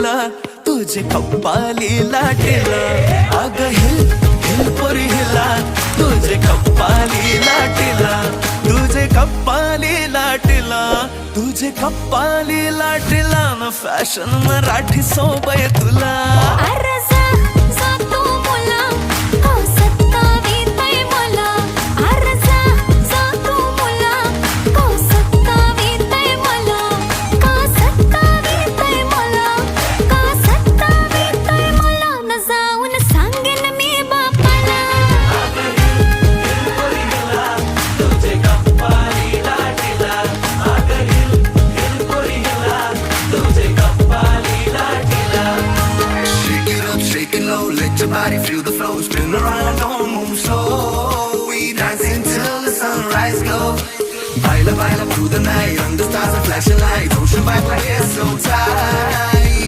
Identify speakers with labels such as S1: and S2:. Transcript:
S1: लाटेला तुझे कप्पाली लाटेला अग हिल हिल पोरी हिला तुझे कप्पाली लाटेला तुझे कप्पाली लाटेला तुझे कप्पाली लाटेला न फॅशन मराठी सोबय तुला
S2: Let your body feel the flow, spin around, don't move slow. We dancing till the sunrise glow. Baila, baila through the night, under stars and flashing lights. Ocean vibe like it's so tight.